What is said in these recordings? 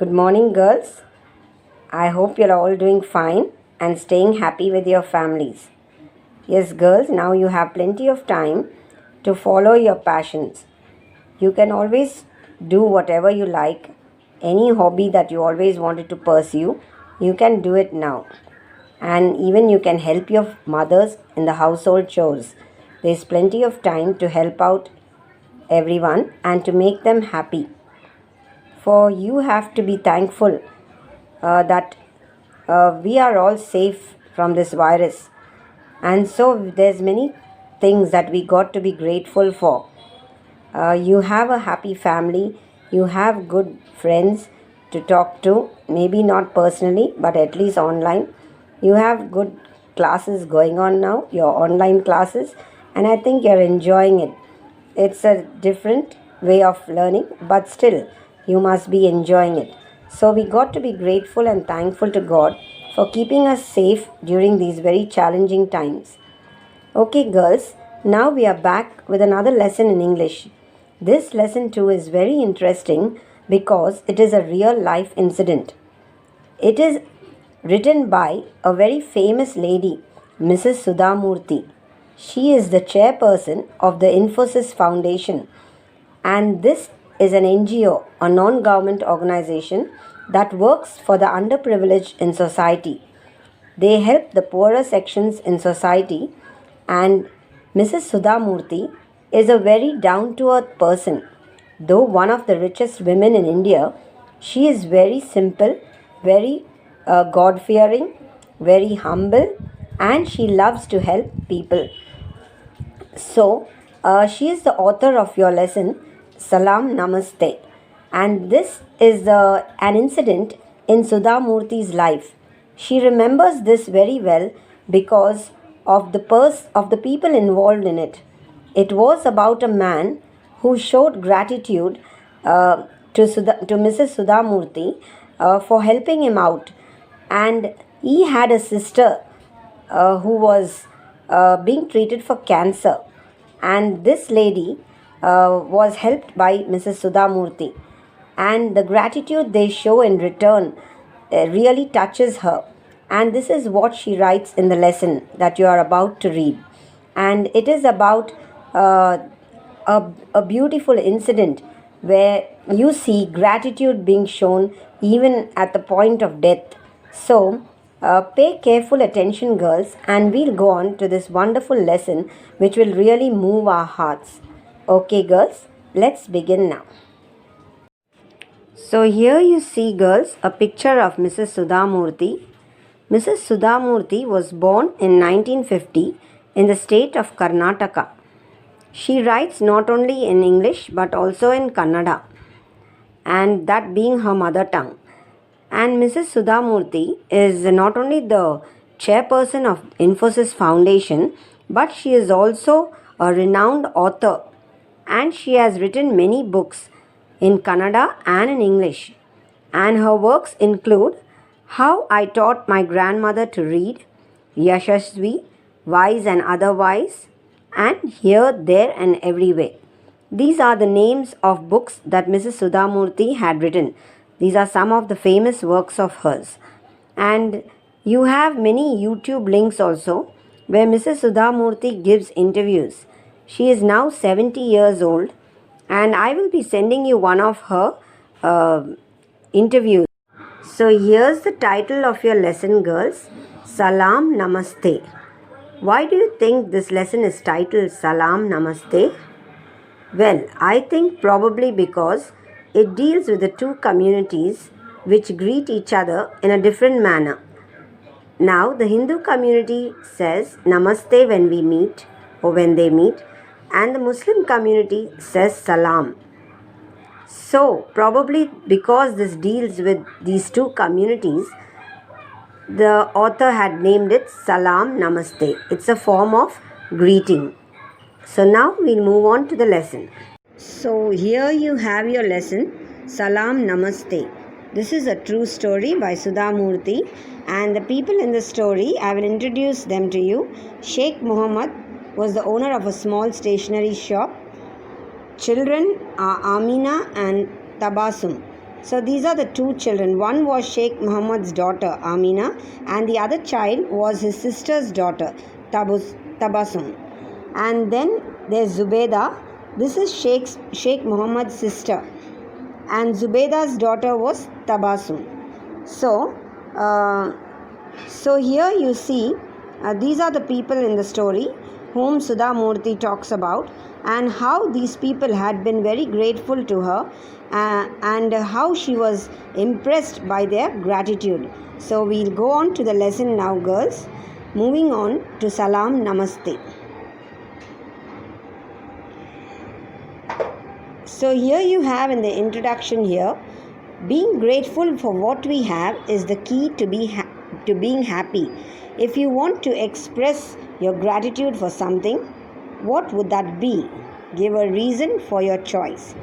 Good morning, girls. I hope you're all doing fine and staying happy with your families. Yes, girls, now you have plenty of time to follow your passions. You can always do whatever you like, any hobby that you always wanted to pursue, you can do it now. And even you can help your mothers in the household chores. There's plenty of time to help out everyone and to make them happy. For you have to be thankful that we are all safe from this virus, and so there's many things that we got to be grateful for. You have a happy family, you have good friends to talk to, maybe not personally but at least online. You have good classes going on now, your online classes, and I think you're enjoying it. It's a different way of learning, but still you must be enjoying it. So we got to be grateful and thankful to God for keeping us safe during these very challenging times. Okay, girls, now we are back with another lesson in English. This lesson too is very interesting because it is a real life incident. It is written by a very famous lady, Mrs. Sudhamurthy. She is the chairperson of the Infosys Foundation, and this is an NGO, a non government organization that works for the underprivileged in society. They help the poorer sections in society, and Mrs. Sudhamurthy is a very down to earth person. Though one of the richest women in India, she is very simple, very God fearing, very humble, and she loves to help people. So, she is the author of your lesson, Salam Namaste. And this is an incident in Sudhamurthy's life. She remembers this very well because of the people involved in it. It was about a man who showed gratitude to Mrs. Sudhamurthy for helping him out. And he had a sister who was being treated for cancer, and this lady was helped by Mrs. Sudhamurthy, and the gratitude they show in return really touches her. And this is what she writes in the lesson that you are about to read, and it is about a beautiful incident where you see gratitude being shown even at the point of death. So, pay careful attention, girls, and we'll go on to this wonderful lesson which will really move our hearts. Okay, girls, let's begin now. So, here you see, girls, a picture of Mrs. Sudhamurthy. Mrs. Sudhamurthy was born in 1950 in the state of Karnataka. She writes not only in English but also in Kannada, and that being her mother tongue. And Mrs. Sudhamurthy is not only the chairperson of Infosys Foundation, but she is also a renowned author, and she has written many books in Kannada and in English. And her works include How I Taught My Grandmother to Read, Yashasvi, Wise and Otherwise, and Here, There and Everywhere. These are the names of books that Mrs. Sudhamurthy had written. These are some of the famous works of hers. And you have many YouTube links also where Mrs. Sudhamurthy gives interviews. She is now 70 years old, and I will be sending you one of her interviews. So here's the title of your lesson, girls, Salam Namaste. Why do you think this lesson is titled Salam Namaste? Well, I think probably because it deals with the two communities which greet each other in a different manner. Now, the Hindu community says Namaste when we meet or when they meet, and the Muslim community says Salam. So, probably because this deals with these two communities, the author had named it Salam Namaste. It's a form of greeting. So, now we'll move on to the lesson. So, here you have your lesson, Salam Namaste. This is a true story by Sudhamurthy, and the people in the story, I will introduce them to you. Sheikh Muhammad was the owner of a small stationery shop. Children are Amina and Tabassum. So these are the two children. One was Sheikh Muhammad's daughter Amina, and the other child was his sister's daughter Tabassum. And then there's Zubaydah. This is Sheikh Muhammad's sister, and Zubaydah's daughter was Tabassum. So here you see these are the people in the story whom Sudha Murthy talks about, and how these people had been very grateful to her, and how she was impressed by their gratitude. So we'll go on to the lesson now, girls. Moving on to Salam Namaste. So here you have in the introduction here, being grateful for what we have is the key to being happy. If you want to express your gratitude for something, what would that be? Give a reason for your choice.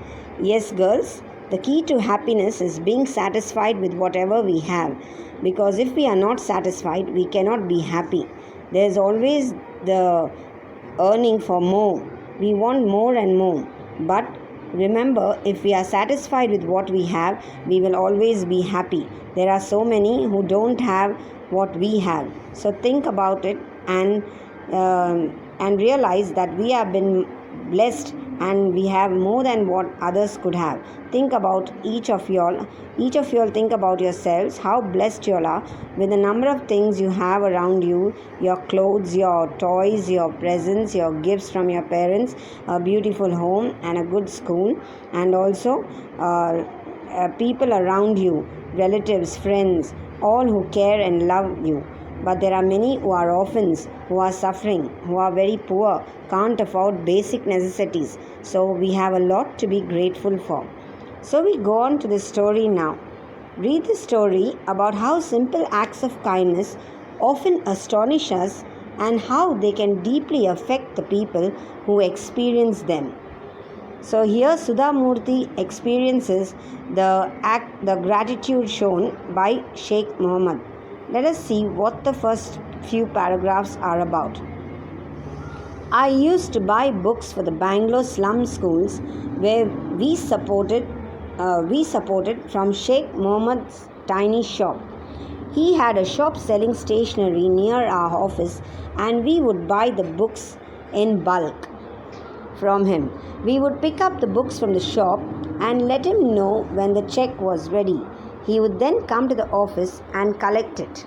Yes, girls, the key to happiness is being satisfied with whatever we have, because if we are not satisfied, we cannot be happy. There is always the yearning for more. We want more and more. But remember, if we are satisfied with what we have, we will always be happy. There are so many who don't have what we have. So think about it and realize that we have been blessed and we have more than what others could have. Think about each of you all. Think about yourselves, how blessed you all are with the number of things you have around you, your clothes, your toys, your presents, your gifts from your parents, a beautiful home and a good school, and also people around you, relatives, friends, all who care and love you. But there are many who are orphans, who are suffering, who are very poor, can't afford basic necessities. So we have a lot to be grateful for. So we go on to the story now. Read the story about how simple acts of kindness often astonish us and how they can deeply affect the people who experience them. So here Sudha Murthy experiences the gratitude shown by Sheikh Muhammad. Let us see what the first few paragraphs are about. I used to buy books for the Bangalore slum schools where we supported from Sheikh Muhammad's tiny shop. He had a shop selling stationery near our office, and we would buy the books in bulk from him. We would pick up the books from the shop and let him know when the check was ready. He would then come to the office and collect it.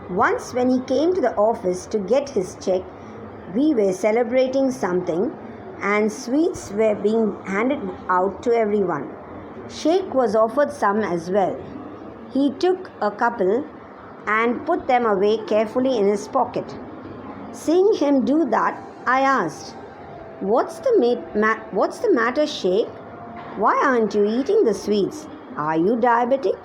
Once when he came to the office to get his check, we were celebrating something and sweets were being handed out to everyone. Sheikh was offered some as well. He took a couple and put them away carefully in his pocket. Seeing him do that, I asked, What's the matter, Sheikh? Why aren't you eating the sweets? Are you diabetic?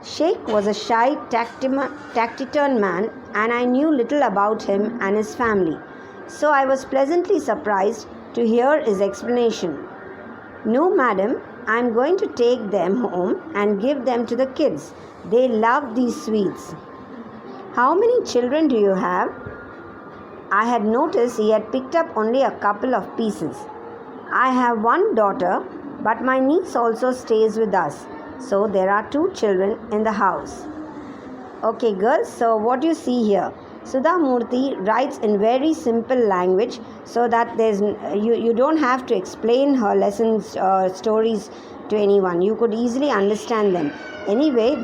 Sheikh was a shy, taciturn man, and I knew little about him and his family. So I was pleasantly surprised to hear his explanation. No, madam, I am going to take them home and give them to the kids. They love these sweets. How many children do you have? I had noticed he had picked up only a couple of pieces. I have one daughter, but my niece also stays with us. So there are 2 children in the house. Okay, girls, so what you see here, Sudha Murthy writes in very simple language so that you don't have to explain her lessons or stories to anyone. You could easily understand them. Anyway,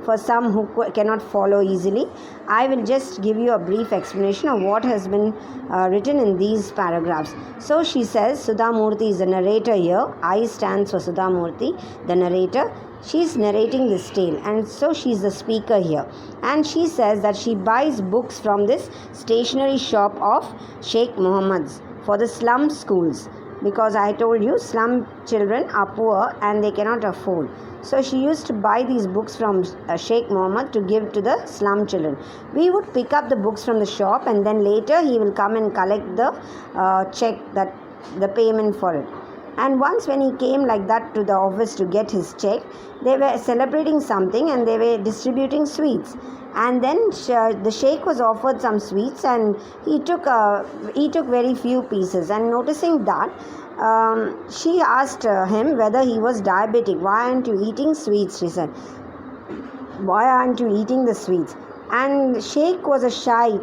for some who cannot follow easily, I will just give you a brief explanation of what has been written in these paragraphs. So she says, Sudha Murthy is the narrator here. I stands for Sudha Murthy, the narrator. She is narrating this tale, and so she is the speaker here. And she says that she buys books from this stationery shop of Sheikh Muhammad's for the slum schools, because I told you slum children are poor and they cannot afford. So she used to buy these books from Sheikh Muhammad to give to the slum children. We would pick up the books from the shop, and then later he will come and collect the check, that the payment for it. And once when he came like that to the office to get his check, they were celebrating something and they were distributing sweets. And then the Sheikh was offered some sweets, and he took very few pieces. And noticing that, She asked him whether he was diabetic. Why aren't you eating sweets? She said. Why aren't you eating the sweets? And Sheikh was a shy,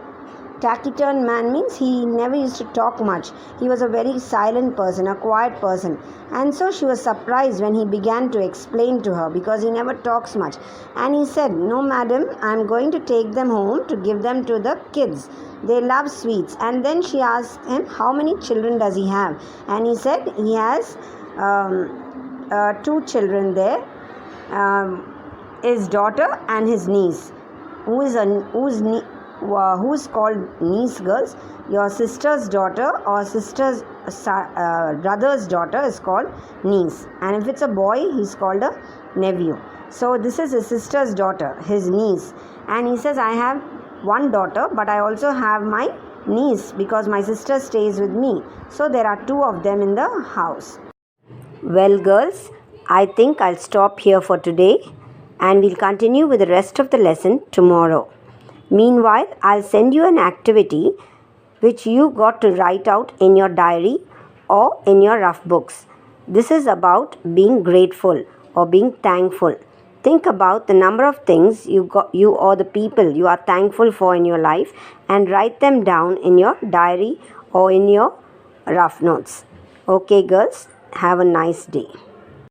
taciturn man, means he never used to talk much. He was a very silent person, a quiet person. And so she was surprised when he began to explain to her, because he never talks much. And he said, "No, madam, I'm going to take them home to give them to the kids. They love sweets." And then she asked him, how many children does he have? And he said he has two children there. His daughter and his niece. Who's called niece, girls? Your sister's daughter or sister's brother's daughter is called niece, and if it's a boy, he's called a nephew. So this is his sister's daughter, his niece, and he says, "I have one daughter, but I also have my niece because my sister stays with me. So there are two of them in the house." Well, girls, I think I'll stop here for today, and we'll continue with the rest of the lesson tomorrow. Meanwhile, I'll send you an activity which you got to write out in your diary or in your rough books. This is about being grateful or being thankful. Think about the number of things you or the people you are thankful for in your life, and write them down in your diary or in your rough notes. Okay, girls, have a nice day.